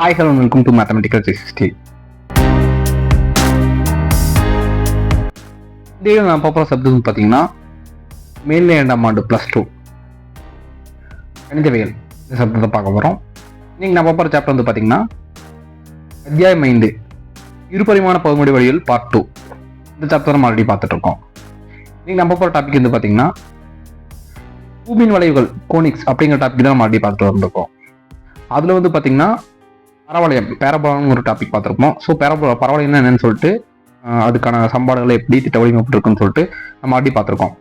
Hi, hello, and welcome to Mathematical 360. இதில் நான் பார்க்குற சப்ஜெக்ட் பார்த்தீங்கன்னா மேல்நிலை 2ஆம் ஆண்டு +2 கணிதவியல் இந்த சப்ஜெக்டை பார்க்க போகிறோம். இன்னைக்கு நான் பார்க்குற சாப்டர் வந்து பார்த்தீங்கன்னா அத்தியாயம் 5 இருபரிமாண பகுமுறை வழியில் பார்ட் 2. இந்த சாப்டர் நம்ம ஆல்ரெடி பார்த்துட்டு இருக்கோம். இன்னைக்கு நம்ம பார்க்குற டாபிக் வந்து பார்த்தீங்கன்னா பூமியின் வளைவுகள் கோனிக்ஸ் அப்படிங்கிற டாபிக் தான் நம்ம ஆல்ரெடி பார்த்துட்டு வந்திருக்கோம். அதில் வந்து பார்த்தீங்கன்னா பரவளையம் பேரபோலான்னு ஒரு டாபிக் பார்த்துருப்போம். ஸோ பரவளையம் என்னன்னு சொல்லிட்டு அதுக்கான சம்பாடுகளை எப்படி திட்ட வடிவமைப்பு இருக்குன்னு சொல்லிட்டு நம்ம ஆல்ரெடி பார்த்துருக்கோம்.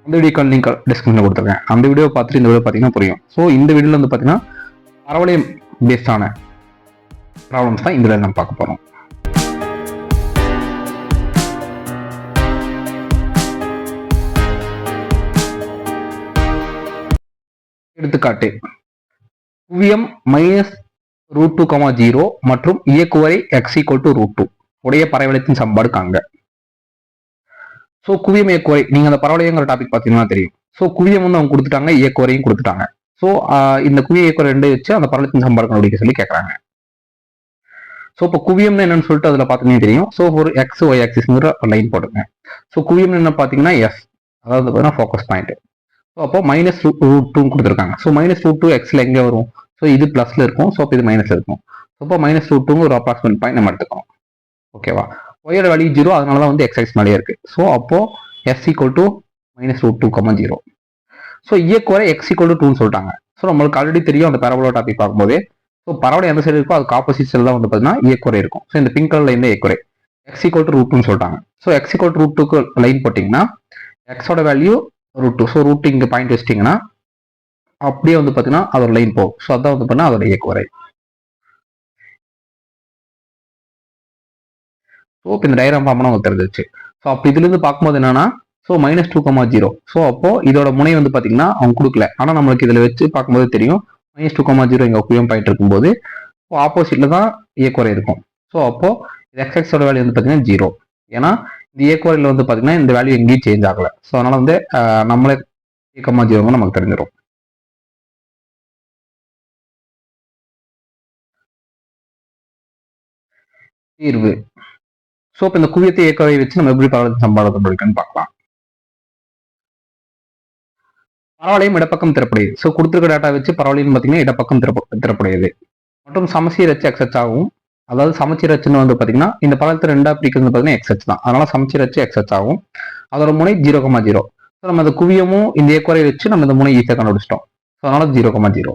அந்த வீடியோக்கான லிங்க் டிஸ்கிரிப்ஷனில் கொடுத்துருக்கேன். அந்த வீடியோ பார்த்துட்டு இந்த வீடியோ பார்த்தீங்கன்னா புரியும். ஸோ இந்த வீடியோவில் வந்து பார்த்தீங்கன்னா பரவளையம் பேஸ்டான ப்ராப்ளம்ஸ் தான் இந்த நம்ம பார்க்க போகிறோம். எடுத்துக்காட்டு குவியம் -√2, 0 மற்றும் இயக்குவரை x=√2 உடைய பரவளையத்தின் சமன்பாடு காண்க. ஸோ குவியம் இயக்குவரை நீங்க அந்த பரவளையங்கிற டாபிக் பார்த்தீங்கன்னா தெரியும். ஸோ குவியம் வந்து அவங்க கொடுத்துட்டாங்க, இயக்குவரையும் கொடுத்துட்டாங்க. ஸோ இந்த குவிய இயக்குவரை ரெண்டு வச்சு அந்த பரவளையத்தின் சமன்பாடு கண்டுபிடிக்க சொல்லி கேட்கறாங்க. ஸோ இப்போ குவியம்னு என்னன்னு சொல்லிட்டு அதில் பார்த்தீங்கன்னா தெரியும். ஸோ ஒரு எக்ஸ் ஒய் ஆக்சிஸ்ங்கிற லைன் போட்டுங்க. ஸோ குவியம் என்ன பார்த்தீங்கன்னா எஸ், அதாவது பார்த்தீங்கன்னா ஃபோக்கஸ் பாயிண்ட். ஸோ அப்போ -√2 கொடுத்துருக்காங்க. ஸோ -√2 எக்ஸ்ல எங்கே வரும்? ஸோ இது பிளஸ்ல இருக்கும். ஸோ அப்போ இது மைனஸ்ல இருக்கும். ஸோ இப்போ -√2 ஒரு அப்ராக்சிமேட் பாயிண்ட் நம்ம எடுத்துக்கணும். ஓகேவா? ஒய்யோட வேல்யூ 0, அதனால தான் வந்து எக்ஸ் மேலேயே இருக்கு. ஸோ அப்போ s -√2, 0. ஸோ இயக்குவரை x=2ன்னு சொல்லிட்டாங்க. ஸோ நம்மளுக்கு ஆல்ரெடி தெரியும் அந்த பேரபோலா டாபிக் பார்க்கும்போது. ஸோ பரவளையம் எந்த சைடு இருக்கோ அதுக்கு ஆப்போசிட் சைடு தான் வந்து பார்த்தீங்கன்னா இயக்குவரை இருக்கும். ஸோ இந்த பிங்க் கலர்ல இந்த இயக்குவரை x=√2ன்னு சொல்லிட்டாங்க. ஸோ x=√2க்கு லைன் போட்டிங்கன்னா எக்ஸோட வேல்யூ √2. ஸோ √2 இங்கே பாயிண்ட் வச்சிட்டிங்கன்னா அப்படியே வந்து பார்த்தீங்கன்னா அதோட லைன் போகும். ஸோ அதான் வந்து பார்த்தீங்கன்னா அதோட இயக்குவரை. ஸோ இப்போ இந்த டயக்ராம் ஃபார்ம்னா உங்களுக்கு தெரிஞ்சிச்சு. ஸோ அப்போ இதுலேருந்து பார்க்கும்போது என்னன்னா ஸோ -2, 0. ஸோ அப்போ இதோட முனை வந்து பார்த்தீங்கன்னா அவங்க கொடுக்கல. ஆனால் நம்மளுக்கு இதில் வச்சு பார்க்கும்போது தெரியும் -2, 0 இங்கே குவியம் பாயிண்ட் இருக்கும்போது ஆப்போசிட்ல தான் இயக்குவரை இருக்கும். ஸோ அப்போ இது எக்ஸோட வேல்யூ வந்து பார்த்தீங்கன்னா 0. ஏன்னா இந்த இயக்குவரையில் வந்து பார்த்தீங்கன்னா இந்த வேல்யூ எங்கேயும் சேஞ்ச் ஆகலை. ஸோ அதனால வந்து நம்மளே 0 நமக்கு தெரிஞ்சிடும். தீர்வு. ஸோ இப்போ இந்த குவியத்தை இயக்குவரை வச்சு நம்ம எப்படி பரவளையத்தின் சமன்பாடு கண்டுபிடிக்கணும்னு பார்க்கலாம். பரவளையம் இடப்பக்கம் திறப்புடையது. ஸோ கொடுத்துருக்க டேட்டா வச்சு பரவளையம் பார்த்தீங்கன்னா இடப்பக்கம் திறப்புடையது மற்றும் சமச்சீர் அச்சு x அச்சாகவும், அதாவது சமச்சீர் அச்சுன்னு வந்து பார்த்தீங்கன்னா இந்த பரவளையத்தை ரெண்டா பிரிக்கிறது பார்த்தீங்கன்னா x அச்சு தான். அதனால சமச்சீர் அச்சு x அச்சாகவும் அதோட முனை 0,0. ஸோ நம்ம அந்த குவியமும் இந்த இயக்குவரை வச்சு நம்ம இந்த முனை ஈஸியாக கண்டுபிடிச்சிட்டோம். ஸோ அதனால 0,0.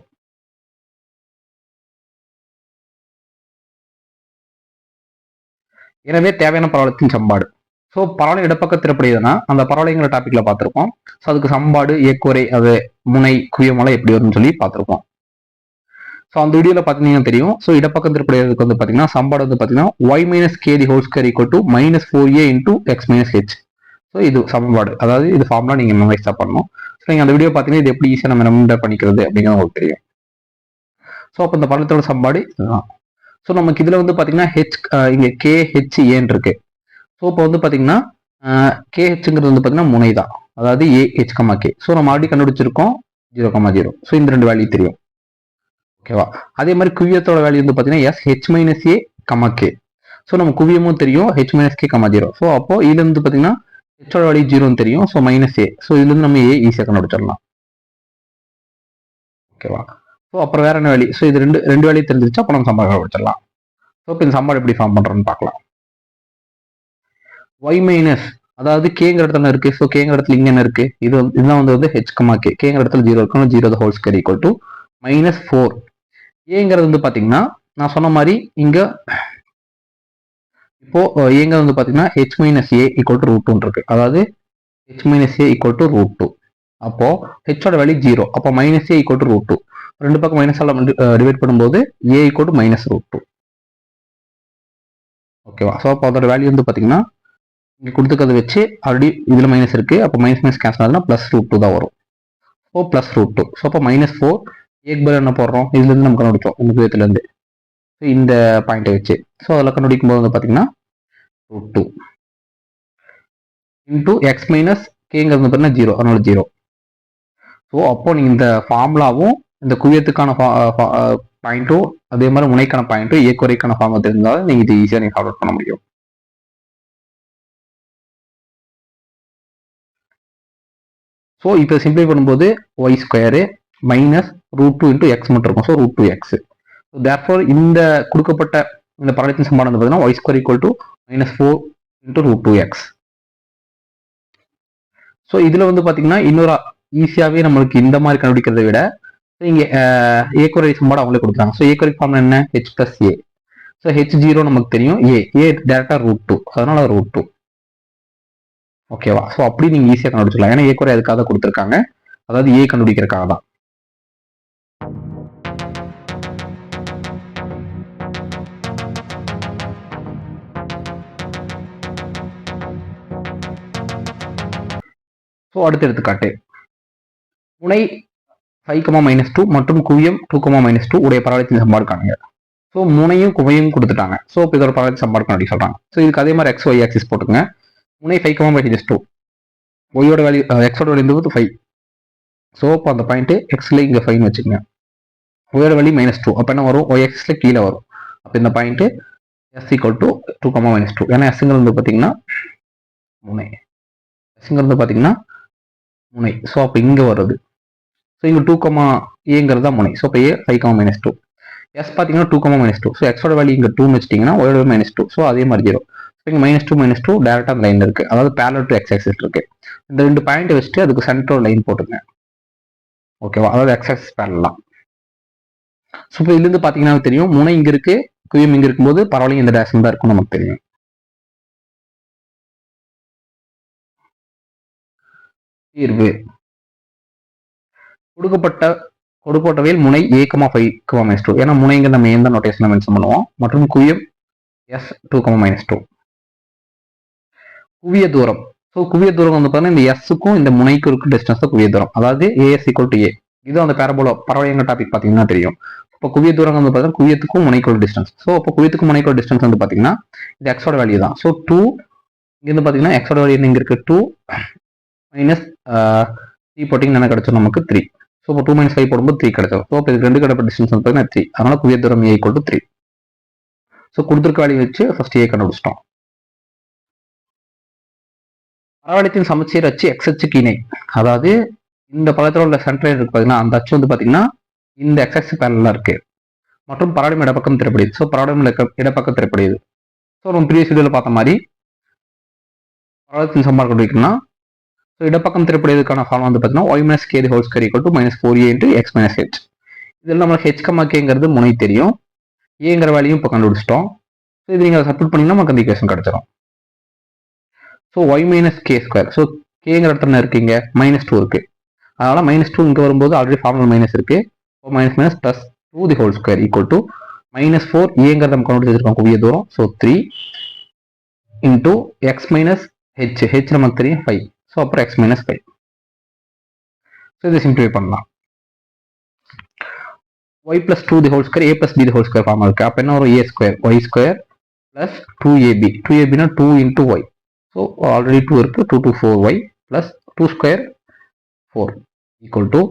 எனவே தேவையான பரவளையத்தின் சமன்பாடு. ஸோ பரவளையம் இடப்பக்க திறப்புடையதுன்னா அந்த பரவளையங்கிற டாபிக்ல பார்த்துருப்போம். ஸோ அதுக்கு சமன்பாடு இயக்குவரை அது முனை குவியமெல்லாம் எப்படி வரும்னு சொல்லி பார்த்துருப்போம். ஸோ அந்த வீடியோவில் பார்த்தீங்கன்னா தெரியும். ஸோ இடப்பக்கம் திறப்புடையதுக்கு வந்து பார்த்தீங்கன்னா சமன்பாடு வந்து பார்த்தீங்கன்னா y - k² -4a × x - h. So இது சமன்பாடு, அதாவது இது ஃபார்ம்லாம் நீங்கள் மெமரைஸ் தான் பண்ணணும். ஸோ நீங்கள் அந்த வீடியோ பார்த்தீங்கன்னா இது எப்படி ஈஸியாக நம்ம ரிமெம்பர் பண்ணிக்கிறது அப்படிங்கிறது உங்களுக்கு தெரியும். ஸோ அப்போ இந்த பரவளையத்தோட சமன்பாடு இதுதான். ஸோ நமக்கு இதில் வந்து பார்த்தீங்கன்னா இங்கே KHAன்னு இருக்கு. ஸோ இப்போ வந்து பார்த்தீங்கன்னா KHங்கிறது வந்து பார்த்தீங்கன்னா முனை தான், அதாவது AH, K. ஸோ நம்ம ஆல்ரெடி கண்டுபிடிச்சிருக்கோம் 0,0. ஸோ இந்த ரெண்டு வேல்யூ தெரியும். ஓகேவா? அதே மாதிரி குவியத்தோட வேல்யூ வந்து பார்த்தீங்கன்னா SH - A, K. ஸோ நம்ம குவியமும் தெரியும் H - K, 0. ஸோ அப்போ இதுல இருந்து பார்த்தீங்கன்னா Hோட வேல்யூ 0ன்னு தெரியும். So -A. ஸோ இதுலேருந்து நம்ம A ஈஸியாக கண்டுபிடிச்சிடலாம். ஓகேவா? ஸோ அப்புறம் வேற என்ன வேல்யூ? ஸோ இது ரெண்டு வேல்யூ தெரிஞ்சிருச்சு. அப்போ நம்ம சம்பாடு கண்டுபிடிச்சிடலாம். ஸோ இப்போ இந்த சம்பாடு எப்படி ஃபார்ம் பண்றோம்னு பார்க்கலாம். y- அதாவது கேங்கிற இடத்துல இருக்கு. ஸோ கேங்கிற இடத்துல இங்க என்ன இருக்கு? இதுதான் வந்து H, K. கேங்கிற இடத்துல 0 இருக்கணும். 0² -4. ஏங்கிறது வந்து பாத்தீங்கன்னா நான் சொன்ன மாதிரி இங்க இப்போ ஏங்கிறது வந்து பாத்தீங்கன்னா H - A = √2 இருக்கு. அதாவது H - A √2. அப்போ Hோட வேல்யூ 0. அப்போ -A √2. ரெண்டு பக்கம் மைனஸால டிவைட் பண்ணும்போது A -√2. ஓகேவா? ஸோ அப்போ அதோட வேல்யூ வந்து பாத்தீங்கன்னா இங்க கொடுத்துக்கிறத வச்சு ஆல்ரெடி இதுல மைனஸ் இருக்கு. அப்போ மைனஸ் கேன்சல் ஆகுதுன்னா +√2 தான் வரும். ஸோ +√2. ஸோ அப்போ -4 ஏக்கு பதில் என்ன போடுறோம்? இதுல இருந்து நம்ம கண்டுபிடிச்சோம் இந்த விதத்துல இருந்து இந்த பாயிண்டை வச்சு. ஸோ அதில் கண்டுபிடிக்கும் போது வந்து பார்த்தீங்கன்னா √2 × x - Kங்கிறது பார்த்தீங்கன்னா 0, அதனால 0. ஸோ அப்போ நீங்க இந்த ஃபார்முலாவும் இந்த குவியத்துக்கான பாயிண்ட்டும் அதே மாதிரி முனைக்கான பாயிண்ட்டும் ஏக்குறைக்கான ஃபார்ம் தெரிஞ்சாலும் நீங்க இது ஈஸியாக நீங்க சால்வ் பண்ண முடியும். ஸோ இப்போ சிம்பிளை பண்ணும்போது Y square minus √2 into X மட்டும் இருக்கும். So √2x. தேர்ஃபோர் இந்த கொடுக்கப்பட்ட இந்த பரவளையத்தின் சமன்பாடு வந்து பார்த்தீங்கன்னா Y square equal to -4 into √2x. So இதில் வந்து பார்த்தீங்கன்னா இன்னொரு ஈஸியாகவே நம்மளுக்கு இந்த மாதிரி கண்டுபிடிக்கிறத விட இங்கே ஏக்குறை சமன்பாடு அவங்களே கொடுக்குறாங்க. ஸோ ஏக்குறை ஃபார்ம் என்ன h + a. ஸோ h0 நமக்கு தெரியும், a டேரக்டா √2, அதனால √2. ஓகேவா? ஸோ அப்படி நீங்க ஈஸியாக கண்டுபிடிச்சிக்கலாம். ஏன்னா ஏக்குறை அதுக்காக தான் கொடுத்துருக்காங்க, அதாவது ஏ கண்டுபிடிக்கிறதுக்காக தான். ஸோ அடுத்த எடுத்துக்காட்டு, முனை 5,-2 மற்றும் குவியம் 2,-2 உடைய பரவளையத்தின் சமன்பாடு காணுங்க. ஸோ முனையும் குவையும் கொடுத்துட்டாங்க. ஸோ இப்போ இதோட பரவளையத்தின் சமன்பாடு கண்டுபிடி சொல்றாங்க. ஸோ இதுக்கு அதே மாதிரி x y ஆக்சிஸ் போட்டுங்க. முனை 5,-2, ஒய்யோட வேல்யூ எக்ஸோட வேல்யூ வந்து 5. ஸோ இப்போ அந்த பாயிண்ட் எக்ஸ்ல இங்கே 5 வச்சுக்கோங்க. ஒய்யோட வேல்யூ -2, அப்போ என்ன வரும், ஒய் எக்ஸ்ல கீழே வரும். அப்போ இந்த பாயிண்ட் s = 2,-2. ஏன்னா எஸ்ங்கிறது வந்து பார்த்தீங்கன்னா முனை, எஸ்ங்கிறது பார்த்தீங்கன்னா முனை. ஸோ அப்போ இங்கே வருது. ஸோ இங்கே 2,a தான் முனை. ஸோ இப்போ a 5,-2, எஸ் பார்த்தீங்கன்னா 2,-2. ஸோ எக்ஸோட வேல்யூ இங்கே 2 வச்சிட்டிங்கன்னா ஒயோட -2. ஸோ அதே மாதிரி 0. ஸோ இங்கே -2 டேரெக்டாக அந்த லைன் இருக்கு, அதாவது parallel to x axis இருக்கு. இந்த 2 பாயிண்ட் வச்சுட்டு அதுக்கு சென்டர் லைன் போட்டுங்க. ஓகேவா? அதாவது x axis parallel. ஸோ இப்போ இதுலேருந்து பார்த்தீங்கன்னா தெரியும், முனை இங்கே இருக்கு, குவியம் இங்கே இருக்கும்போது பரவளையம் இந்த டேரக்ஷன் தான் இருக்கும் நமக்கு தெரியும். தீர்வு, கொடுக்கப்பட்டவையில் முனை a,5,-2, ஏன்னா முனைங்க நம்ம எந்த நோட்டேஷன் மென்ஷன் பண்ணுவோம், மற்றும் குவியம் s 2,-2. குவிய தூரம், ஸோ குவிய தூரம் வந்து பார்த்தீங்கன்னா இந்த எஸ்ஸுக்கும் இந்த முனைக்கும் இருக்க டிஸ்டன்ஸ் தான் குவிய தூரம், அதாவது as = a. இது அந்த பேரபோலா பரவளையங்க டாபிக் பார்த்தீங்கன்னா தெரியும். இப்போ குவிய தூரம் வந்து பார்த்தீங்கன்னா குவியத்துக்கும் முனைக்கும் டிஸ்டன்ஸ். ஸோ இப்போ குவியத்துக்கும் முனைக்கும் டிஸ்டன்ஸ் வந்து பார்த்தீங்கன்னா இது எக்ஸோட வேல்யூ தான். ஸோ 2 இங்கிருந்து பார்த்தீங்கன்னா எக்ஸோட வேல்யூ இங்கே இருக்கு 2 மைனஸ் 3 போட்டிங்கன்னா என்ன கிடைச்சோம் நமக்கு 3. ஸோ இப்போ 2 - 5 போடும்போது 3 கிடைச்சோம். ஸோ இப்போ இது ரெண்டு கிடைப்ப டிஸ்டன்ஸ் வந்து பார்த்தீங்கன்னா 3, அதனால குவிய தூரம் a = 3. ஸோ கொடுத்துருக்க வேல்யூ வச்சு ஃபர்ஸ்ட் a கண்டுபிடிச்சிட்டோம். பரவளையத்தின் சமச்சீர் அச்சு x அச்சுக்கு இணை, அதாவது இந்த படத்தில் உள்ள சென்டர் இருக்கு பார்த்தீங்கன்னா அந்த அச்சு வந்து பார்த்தீங்கன்னா இந்த x axis parallel இருக்கு, மற்றும் பரவளையம் இடப்பக்கம் திரைப்படுது. ஸோ பரவளையம் இடப்பக்கம் திரைப்படுது. ஸோ நம்ம ப்ரீவியஸ் வீடியோவில் பார்த்த மாதிரி பரவளையத்தின் சமன்பாடு கண்டுபிடிக்கணும்னா ஸோ இடப்பக்கம் திரைப்படுவதற்கான ஃபார்ம் வந்து பார்த்தீங்கன்னா y - k² = -4a × x - h. இதில் நம்மளுக்கு h, kங்கிறது முனை தெரியும், ஏங்கிற வேல்யூயும் இப்போ கண்டுபிடிச்சிட்டோம். ஸோ இது நீங்கள் சப்ஸ்டிட்யூட் பண்ணிங்கன்னா நமக்கு அந்த ஈக்குவேஷன் கிடைச்சிடும். ஸோ y - k², ஸோ கேங்கிற இடத்துல இருக்கீங்க -2 இருக்கு, அதனால -2 இங்கே வரும்போது ஆல்ரெடி ஃபார்முலா மைனஸ் இருக்கு. ஸோ மைனஸ் +2² = -4 ஏங்கிறத நம்ம கண்டுபிடிச்சிருக்கோம் குவிய தூரம். ஸோ 3 × x - h நமக்கு தெரியும் 5. ஸோ அப்புறம் x - 5. ஸோ இதை சிம்பிளிஃபை பண்ணலாம். y + 2² a + b² ஃபார்ம் இருக்கு. அப்போ என்ன வரும், a² y² + 2ab. 2abனா 2 × y. So already 2 இருக்கு, 2 to 4y + 2² 4 =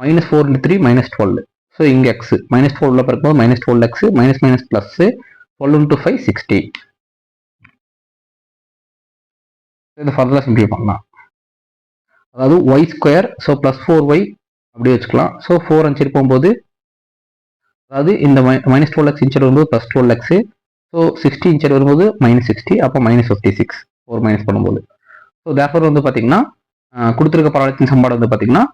-4 × 3 -12. ஸோ இங்கே x -4 உள்ள பிறக்கும்போது -12x ++ 12 × 5 60. இதை ஃபர்தராக சிம்பிளிஃபை பண்ணலாம். அதாவது y², ஸோ +4y அப்படியே வச்சுக்கலாம். ஸோ 4 அஞ்சு போகும்போது அதாவது இந்த -12x இன்ச்சர் வரும்போது +12x, ஸோ 60 இன்ச்சர் வரும்போது -60, அப்போ -56 4 மைனஸ் பண்ணும்போது. ஸோ தேர்ஃபோர் வந்து பார்த்தீங்கன்னா கொடுத்துருக்க பரவளையத்தின் சமன்பாடு வந்து பார்த்தீங்கன்னா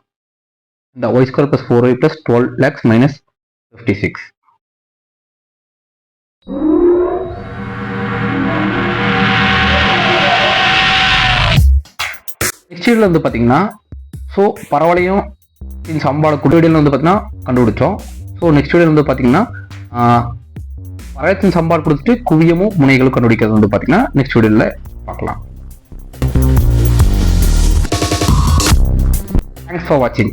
இந்த y² + 4y + 12x - 56. நெக்ஸ்ட் வீடியோவில் வந்து பார்த்தீங்கன்னா ஸோ பரவளையம் சமன்பாடு குடியீடில் வந்து பார்த்தீங்கன்னா கண்டுபிடிச்சோம். ஸோ நெக்ஸ்ட் வீடியோவில் வந்து பார்த்தீங்கன்னா பரவளையத்தின் சமன்பாடு கொடுத்துட்டு குவியமும் முனைகளும் கண்டுபிடிக்கிறது வந்து பார்த்தீங்கன்னா நெக்ஸ்ட் வீடியோவில் பார்க்கலாம். Thanks for watching.